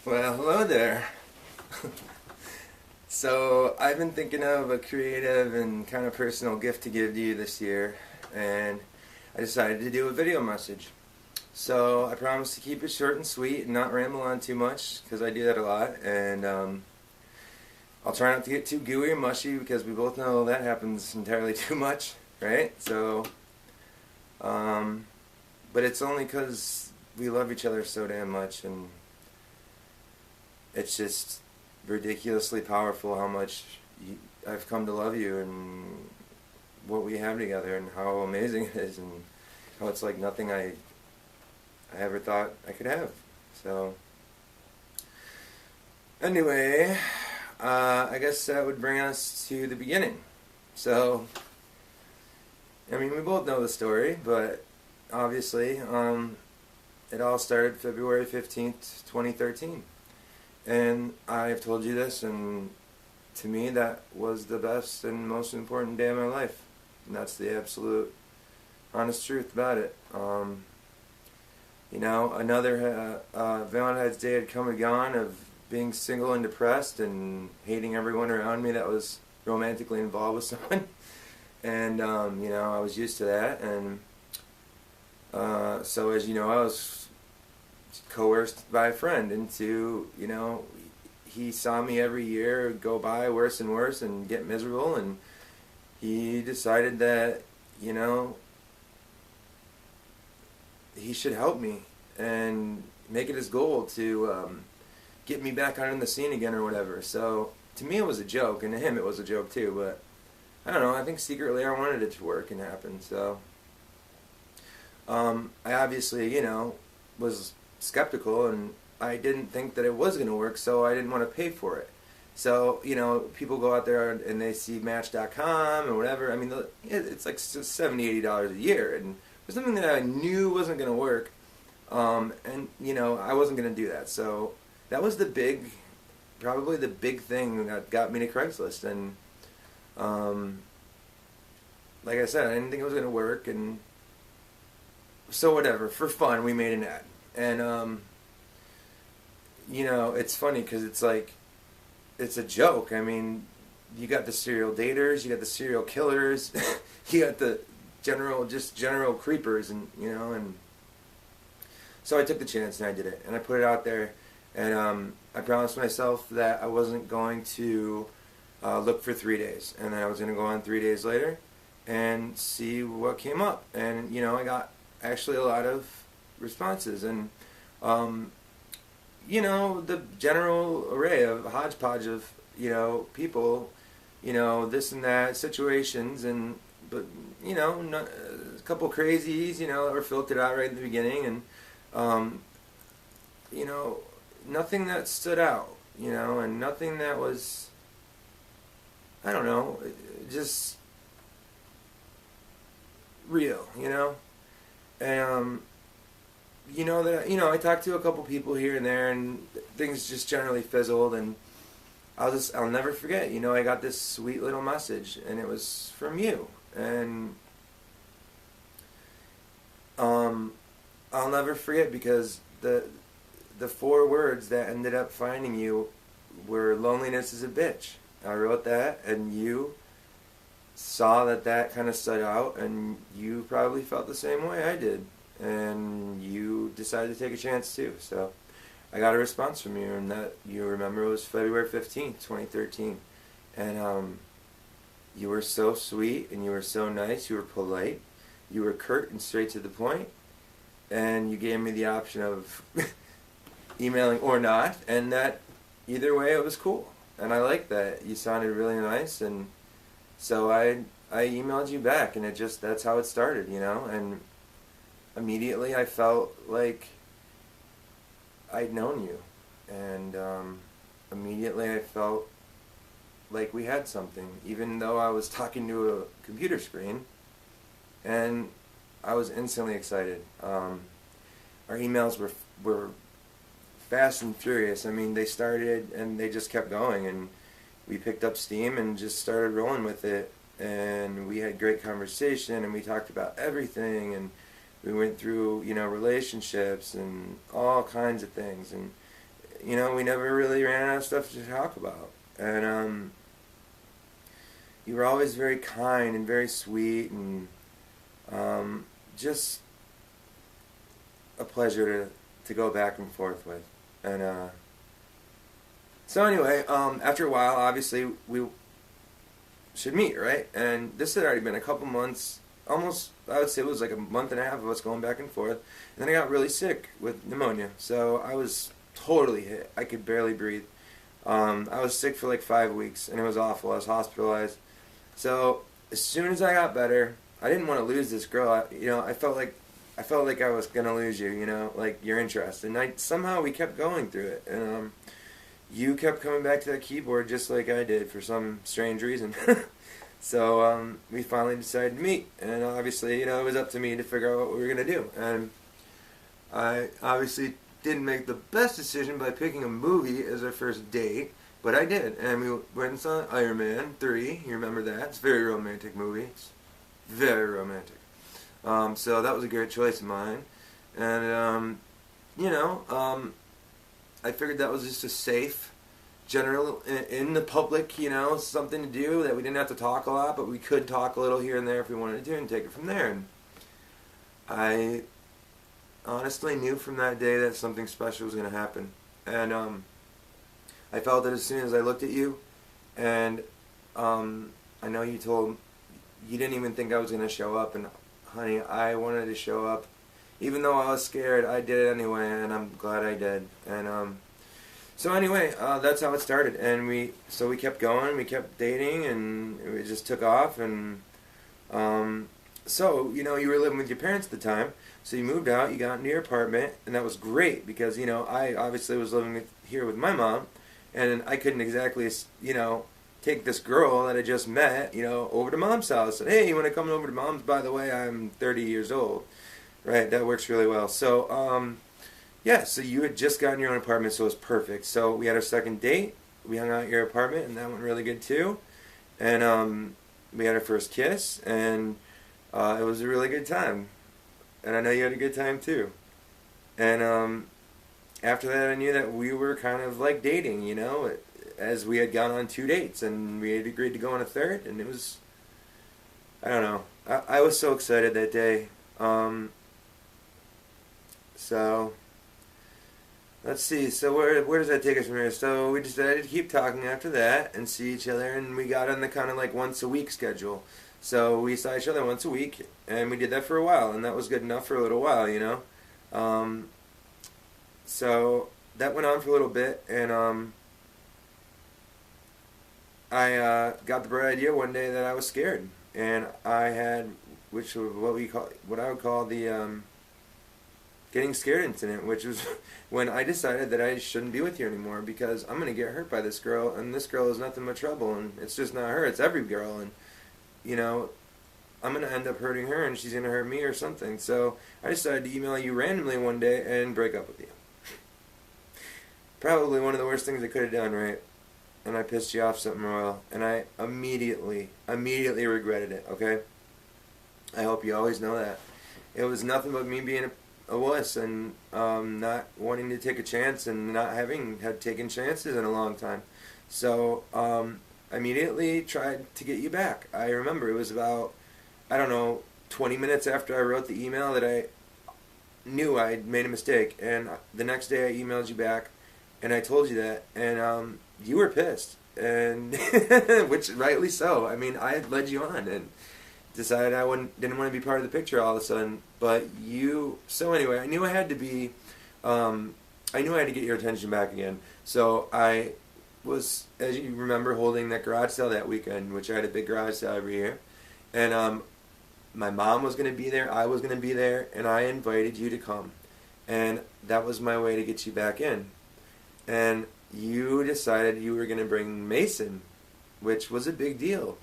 Well, hello there. So, I've been thinking of a creative and kind of personal gift to give to you this year, and I decided to do a video message. So, I promise to keep it short and sweet and not ramble on too much, because I do that a lot, and I'll try not to get too gooey or mushy, because we both know that happens entirely too much, right? So, but it's only because we love each other so damn much, and it's just ridiculously powerful how much I've come to love you and what we have together and how amazing it is and how it's like nothing I ever thought I could have. So anyway, I guess that would bring us to the beginning. So I mean, we both know the story, but obviously it all started February 15th, 2013. And I've told you this, and to me that was the best and most important day of my life. And that's the absolute honest truth about it. Another Valentine's Day had come and gone of being single and depressed and hating everyone around me that was romantically involved with someone. And, I was used to that. And so as you know, I was coerced by a friend into, he saw me every year go by worse and worse and get miserable, and he decided that, he should help me and make it his goal to get me back out in the scene again or whatever. So to me it was a joke, and to him it was a joke too, but I don't know, I think secretly I wanted it to work and happen. So I obviously, was skeptical, and I didn't think that it was going to work, so I didn't want to pay for it. So, people go out there and they see Match.com or whatever. I mean, it's like $70, $80 a year, and it was something that I knew wasn't going to work, and, I wasn't going to do that. So that was probably the big thing that got me to Craigslist, and like I said, I didn't think it was going to work, and so whatever, for fun, we made an ad. And, it's funny because it's like, it's a joke. I mean, you got the serial daters, you got the serial killers, you got the general creepers, and so I took the chance and I did it. And I put it out there, and I promised myself that I wasn't going to look for 3 days. And then I was going to go on 3 days later and see what came up. And, I got actually a lot of responses, and the general array of hodgepodge of people, this and that situations, and but a couple crazies that were filtered out right in the beginning, and nothing that stood out, and nothing that was, I don't know, just real, and I talked to a couple people here and there, and things just generally fizzled. And I'll never forget. I got this sweet little message, and it was from you. And I'll never forget, because the 4 words that ended up finding you were "loneliness is a bitch." I wrote that, and you saw that kind of stood out, and you probably felt the same way I did. And you decided to take a chance too. So I got a response from you, and that, you remember, it was February 15th, 2013. And you were so sweet, and you were so nice, you were polite, you were curt and straight to the point, and you gave me the option of emailing or not, and that either way it was cool. And I liked that. You sounded really nice, and so I emailed you back, and that's how it started, and immediately I felt like I'd known you, and immediately I felt like we had something, even though I was talking to a computer screen, and I was instantly excited. Our emails were fast and furious. I mean, they started and they just kept going, and we picked up steam and just started rolling with it, and we had great conversation, and we talked about everything, and we went through, relationships and all kinds of things, and you know, we never really ran out of stuff to talk about. And you were always very kind and very sweet, and just a pleasure to go back and forth with. And so anyway, after a while, obviously, we should meet, right? And this had already been a couple months, almost, I would say it was like a month and a half of us going back and forth. And then I got really sick with pneumonia. So I was totally hit. I could barely breathe. I was sick for like 5 weeks, and it was awful. I was hospitalized. So as soon as I got better, I didn't want to lose this girl. I felt like I was gonna lose you. You know, like your interest. And somehow we kept going through it. And you kept coming back to that keyboard just like I did for some strange reason. So we finally decided to meet, and obviously, you know, it was up to me to figure out what we were gonna do. And I obviously didn't make the best decision by picking a movie as our first date, but I did. And we went and saw Iron Man 3. You remember that? It's a very romantic movie. It's very romantic. So that was a great choice of mine. And, I figured that was just a safe, general, in the public, you know, something to do that we didn't have to talk a lot, but we could talk a little here and there if we wanted to and take it from there. And I honestly knew from that day that something special was going to happen. And I felt that as soon as I looked at you, and I know you didn't even think I was going to show up, and honey, I wanted to show up. Even though I was scared, I did it anyway, and I'm glad I did. And so anyway, that's how it started. And we kept going, we kept dating, and it just took off. And so, you know, you were living with your parents at the time, so you moved out, you got into your apartment, and that was great because, you know, I obviously was living here with my mom, and I couldn't exactly, you know, take this girl that I just met, you know, over to mom's house. And, hey, you want to come over to mom's? By the way, I'm 30 years old. Right, that works really well. So, so you had just gotten your own apartment, so it was perfect. So we had our second date. We hung out at your apartment, and that went really good too. And we had our first kiss, and it was a really good time. And I know you had a good time too. And after that, I knew that we were kind of like dating, you know, as we had gone on 2 dates, and we had agreed to go on a third, and it was, I don't know. I was so excited that day. So, let's see. So where does that take us from here? So we decided to keep talking after that and see each other, and we got on the kind of like once a week schedule. So we saw each other once a week, and we did that for a while, and that was good enough for a little while, you know. So that went on for a little bit, and I got the bright idea one day that I was scared, and I had, which was what I would call the getting scared incident, which was when I decided that I shouldn't be with you anymore because I'm going to get hurt by this girl, and this girl is nothing but trouble, and it's just not her, it's every girl, and, you know, I'm going to end up hurting her, and she's going to hurt me or something. So I decided to email you randomly one day and break up with you. Probably one of the worst things I could have done, right? And I pissed you off something royal, and I immediately regretted it, okay? I hope you always know that. It was nothing but me being a wuss and not wanting to take a chance and not having had taken chances in a long time. So I immediately tried to get you back. I remember it was about, 20 minutes after I wrote the email that I knew I'd made a mistake. And the next day I emailed you back and I told you that. And you were pissed. And which rightly so. I mean, I had led you on and decided I didn't want to be part of the picture all of a sudden, but so anyway, I knew I had to get your attention back again, so I was, as you remember, holding that garage sale that weekend, which I had a big garage sale every year, and my mom was going to be there, I was going to be there, and I invited you to come, and that was my way to get you back in, and you decided you were going to bring Mason, which was a big deal.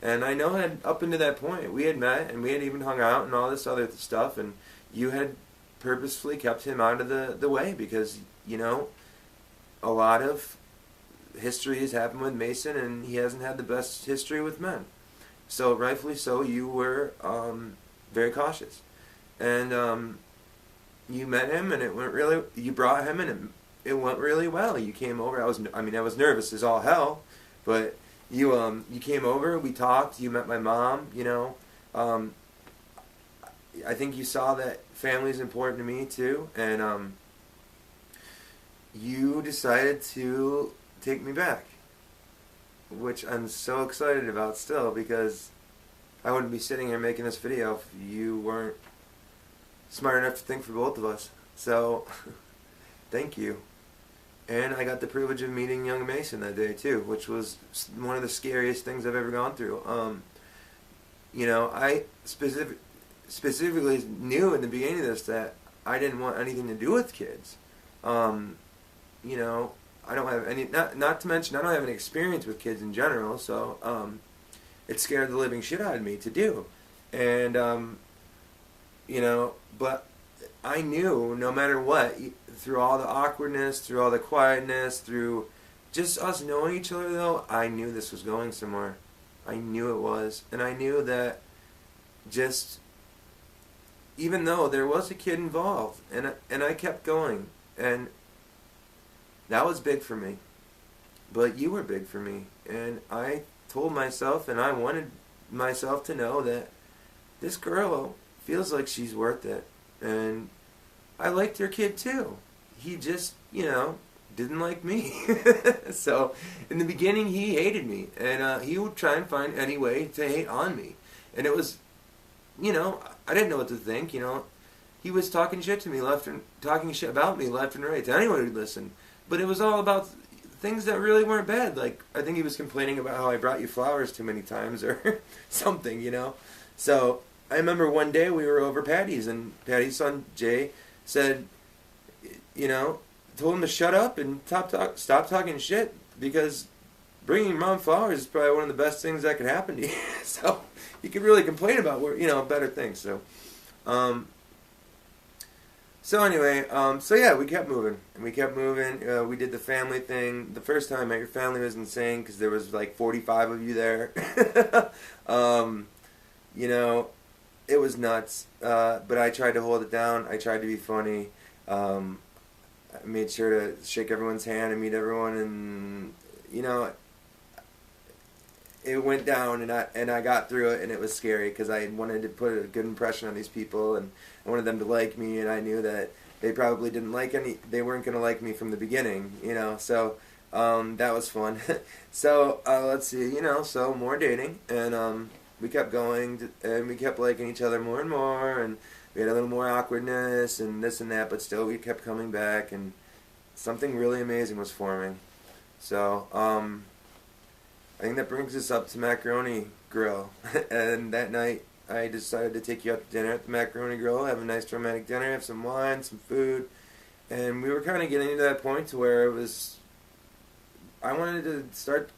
And I know that up until that point, we had met and we had even hung out and all this other stuff, and you had purposefully kept him out of the way because, you know, a lot of history has happened with Mason and he hasn't had the best history with men. So rightfully so, you were very cautious. And you met him and it went really, you brought him and it went really well. You came over. I mean, I was nervous as all hell, but you came over. We talked. You met my mom. I think you saw that family is important to me too, and you decided to take me back, which I'm so excited about still, because I wouldn't be sitting here making this video if you weren't smart enough to think for both of us. So, thank you. And I got the privilege of meeting young Mason that day too, which was one of the scariest things I've ever gone through. I specifically knew in the beginning of this that I didn't want anything to do with kids. I don't have any, not to mention I don't have any experience with kids in general, so it scared the living shit out of me to do. And, but I knew no matter what, through all the awkwardness, through all the quietness, through just us knowing each other though, I knew this was going somewhere. I knew it was. And I knew that just, even though there was a kid involved, and I kept going, and that was big for me. But you were big for me. And I told myself, and I wanted myself to know that this girl feels like she's worth it. And I liked her kid too. He just, didn't like me. So, in the beginning, he hated me. And he would try and find any way to hate on me. And it was, I didn't know what to think, He was talking shit to me talking shit about me left and right to anyone who'd listen. But it was all about things that really weren't bad. Like, I think he was complaining about how I brought you flowers too many times or something, So, I remember one day we were over Patty's, and Patty's son, Jay, said, told him to shut up and stop talking shit, because bringing your mom flowers is probably one of the best things that could happen to you. So, you could really complain about, better things. So, anyway, we kept moving. And we kept moving. We did the family thing. The first time I met your family was insane, because there was like 45 of you there. It was nuts. But I tried to hold it down. I tried to be funny. I made sure to shake everyone's hand and meet everyone. And, it went down, and I got through it, and it was scary, because I wanted to put a good impression on these people, and I wanted them to like me, and I knew that they probably they weren't going to like me from the beginning, so that was fun. So let's see, so more dating, and we kept going, and we kept liking each other more and more, and we had a little more awkwardness and this and that, but still we kept coming back, and something really amazing was forming. So I think that brings us up to Macaroni Grill. And that night, I decided to take you out to dinner at the Macaroni Grill, have a nice romantic dinner, have some wine, some food. And we were kind of getting to that point to where I wanted to start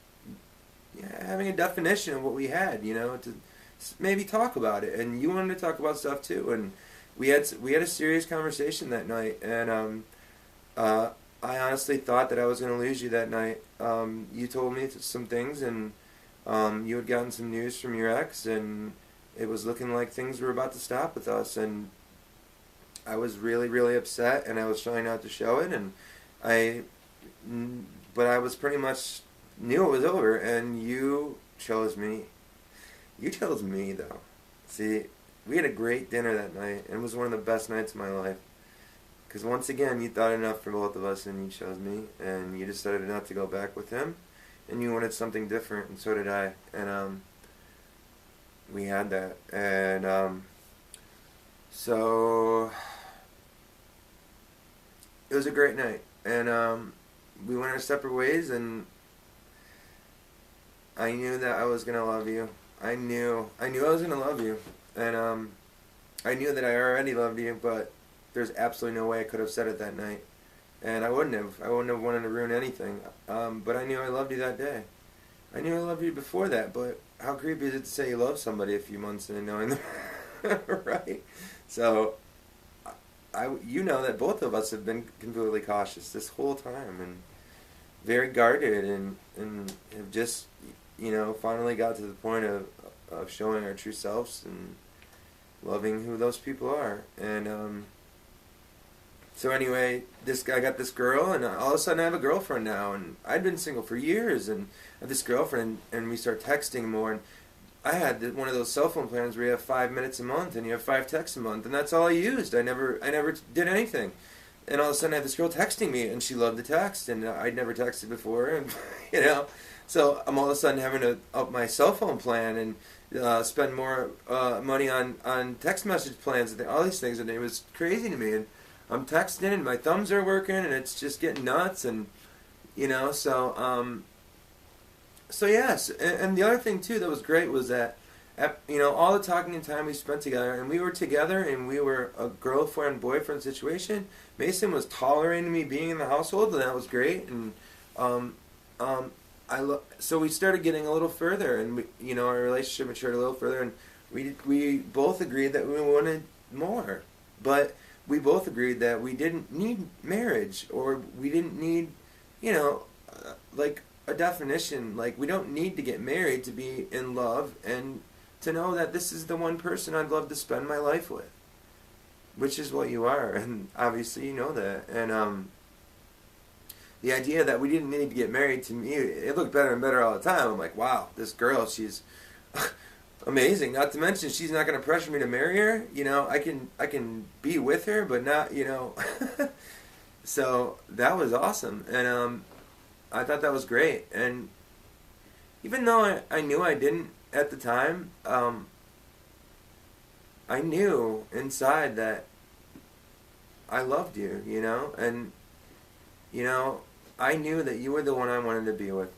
having a definition of what we had, to maybe talk about it. And you wanted to talk about stuff too. And we had a serious conversation that night. And I honestly thought that I was going to lose you that night. You told me some things, and you had gotten some news from your ex, and it was looking like things were about to stop with us, and I was really, really upset, and I was trying not to show it, but I was pretty much knew it was over, and you chose me. You chose me, though. See, we had a great dinner that night, and it was one of the best nights of my life. Because once again, you thought enough for both of us, and you chose me, and you decided not to go back with him, and you wanted something different, and so did I, and we had that, and so it was a great night, and we went our separate ways, and I knew that I was gonna love you. I knew I was gonna love you, and I knew that I already loved you, but there's absolutely no way I could have said it that night. And I wouldn't have. I wouldn't have wanted to ruin anything. But I knew I loved you that day. I knew I loved you before that, but how creepy is it to say you love somebody a few months into knowing them? Right? So, you know that both of us have been completely cautious this whole time, and very guarded, and have just, finally got to the point of showing our true selves and loving who those people are. And, So anyway, this guy got this girl, and all of a sudden I have a girlfriend now, and I'd been single for years, and I have this girlfriend, and we start texting more, and I had one of those cell phone plans where you have 5 minutes a month, and you have 5 texts a month, and that's all I used. I never did anything, and all of a sudden I have this girl texting me, and she loved the text, and I'd never texted before, and you know, so I'm all of a sudden having to up my cell phone plan and spend more money on text message plans and all these things, and it was crazy to me. And I'm texting, and my thumbs are working, and it's just getting nuts, and you know, so yes. And the other thing too that was great was that, you know, all the talking and time we spent together, and we were together, and we were a girlfriend boyfriend situation. Mason was tolerating me being in the household, and that was great. And um, um, so we started getting a little further, and we, you know, our relationship matured a little further, and we both agreed that we wanted more, but we both agreed that we didn't need marriage, or we didn't need, you know, like a definition. Like, we don't need to get married to be in love and to know that this is the one person I'd love to spend my life with, which is what you are, and obviously you know that. And the idea that we didn't need to get married, to me, it looked better and better all the time. I'm like, wow, this girl, she's amazing. Not to mention, she's not going to pressure me to marry her. You know, I can be with her, but not, you know. So that was awesome, and I thought that was great. And even though I knew I didn't at the time, I knew inside that I loved you, you know, and you know, I knew that you were the one I wanted to be with,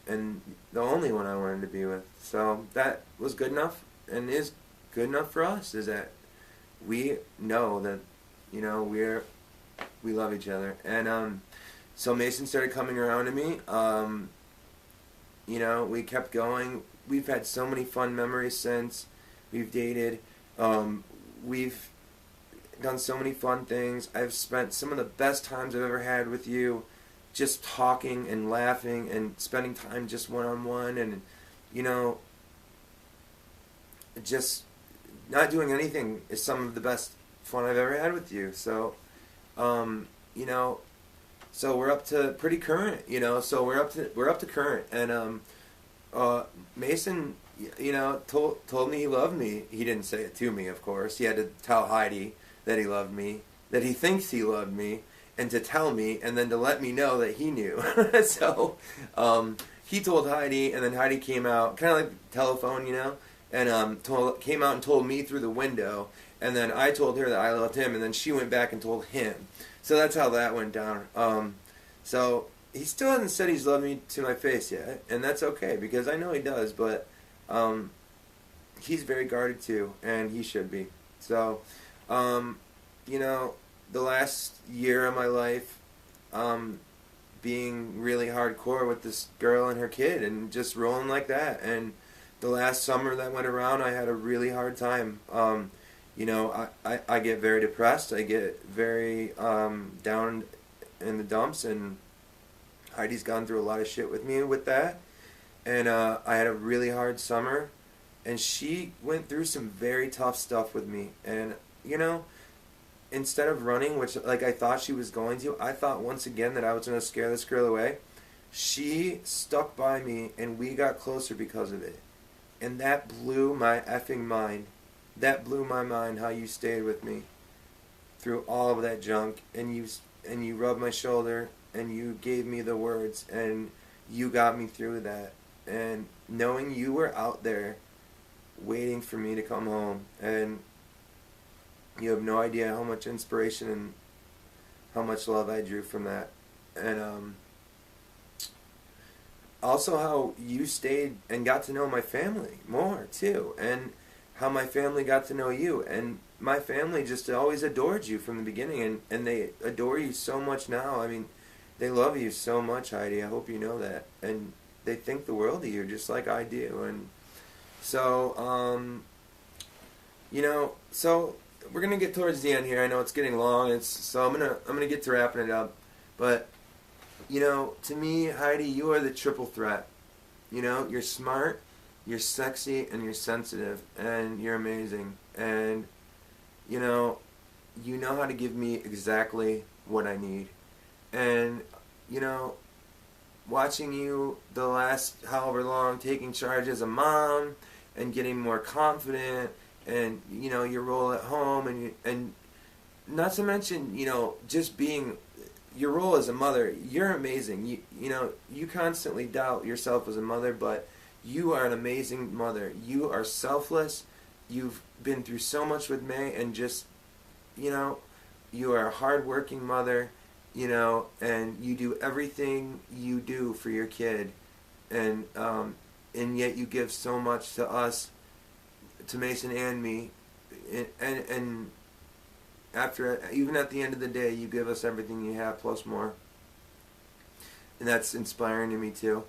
and the only one I wanted to be with. So that was good enough, and is good enough for us, is that we know that, you know, we love each other. And so Mason started coming around to me. You know, we kept going. We've had so many fun memories since we've dated. We've done so many fun things. I've spent some of the best times I've ever had with you, just talking and laughing and spending time just one-on-one, and you know, just not doing anything is some of the best fun I've ever had with you. So you know, so we're up to pretty current, you know, so we're up to current. And Mason, you know, told me he loved me. He didn't say it to me, of course. He had to tell Heidi that he loved me, that he thinks he loved me, and to tell me, and then to let me know that he knew. So he told Heidi, and then Heidi came out, kind of like telephone, you know, and came out and told me through the window, and then I told her that I loved him, and then she went back and told him. So that's how that went down. So he still hasn't said he's loved me to my face yet, and that's okay, because I know he does, but he's very guarded too, and he should be. So, you know, the last year of my life, being really hardcore with this girl and her kid, and just rolling like that. And the last summer that went around, I had a really hard time. You know, I get very depressed. I get very down in the dumps, and Heidi's gone through a lot of shit with me with that. And I had a really hard summer, and she went through some very tough stuff with me. And, you know, instead of running, which like I thought she was going to, I thought once again that I was going to scare this girl away. She stuck by me, and we got closer because of it. And that blew my effing mind. That blew my mind, how you stayed with me through all of that junk, and you rubbed my shoulder, and you gave me the words, and you got me through that. And knowing you were out there waiting for me to come home, and you have no idea how much inspiration and how much love I drew from that. And also how you stayed and got to know my family more too, and how my family got to know you. And my family just always adored you from the beginning, and they adore you so much now. I mean, they love you so much, Heidi. I hope you know that. And they think the world of you, just like I do. And so, you know, so we're gonna get towards the end here. I know it's getting long. So I'm gonna get to wrapping it up. But you know, to me, Heidi, you are the triple threat. You know, you're smart, you're sexy, and you're sensitive, and you're amazing. And you know, you know how to give me exactly what I need. And, you know, watching you the last however long taking charge as a mom and getting more confident, and you know your role at home, and not to mention, you know, just being your role as a mother. You're amazing. You know, you constantly doubt yourself as a mother, but you are an amazing mother. You are selfless. You've been through so much with May, and just, you know, you are a hardworking mother, you know, and you do everything you do for your kid, and yet you give so much to us, to Mason and me, and after, even at the end of the day, you give us everything you have plus more, and that's inspiring to me too.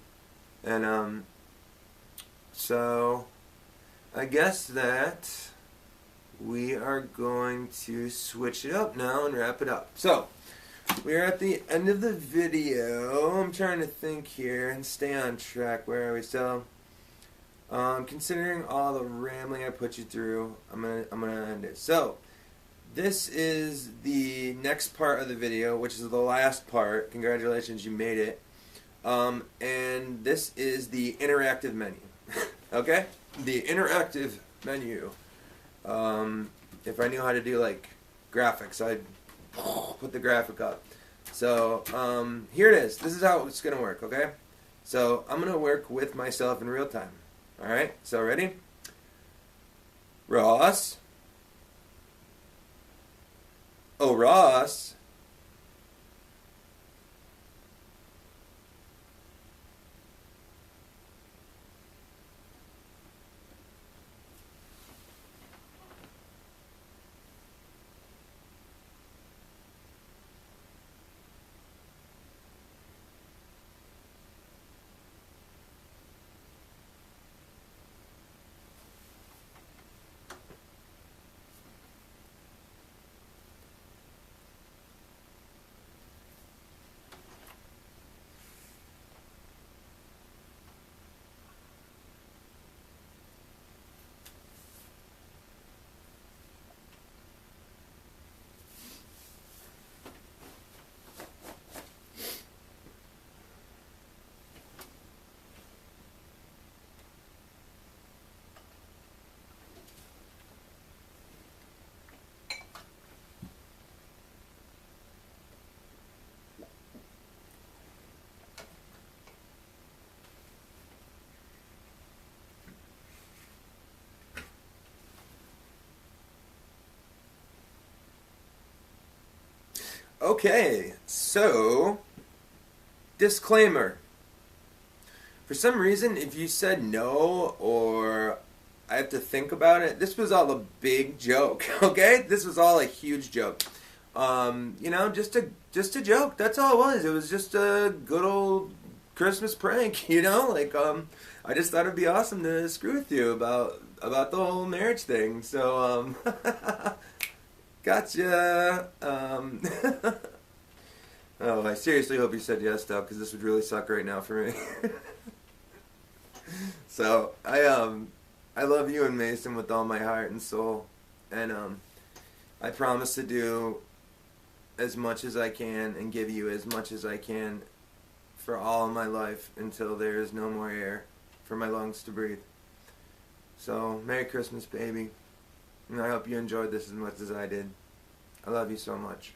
And so I guess that we are going to switch it up now and wrap it up. So we're at the end of the video. I'm trying to think here and stay on track. Where are we? So, considering all the rambling I put you through, I'm gonna end it. So, this is the next part of the video, which is the last part. Congratulations, you made it. And this is the interactive menu. Okay, the interactive menu. If I knew how to do like graphics, I'd put the graphic up. So here it is. This is how it's gonna work. Okay, so I'm gonna work with myself in real time. All right, so ready? Ross. Oh, Ross. Okay, so disclaimer. For some reason, if you said no or I have to think about it, this was all a big joke. Okay, this was all a huge joke. You know, just a joke. That's all it was. It was just a good old Christmas prank. You know, like I just thought it'd be awesome to screw with you about the whole marriage thing. So gotcha. Oh, I seriously hope you said yes, though, because this would really suck right now for me. So I love you and Mason with all my heart and soul, and I promise to do as much as I can and give you as much as I can for all of my life until there is no more air for my lungs to breathe. So Merry Christmas, baby, and I hope you enjoyed this as much as I did. I love you so much.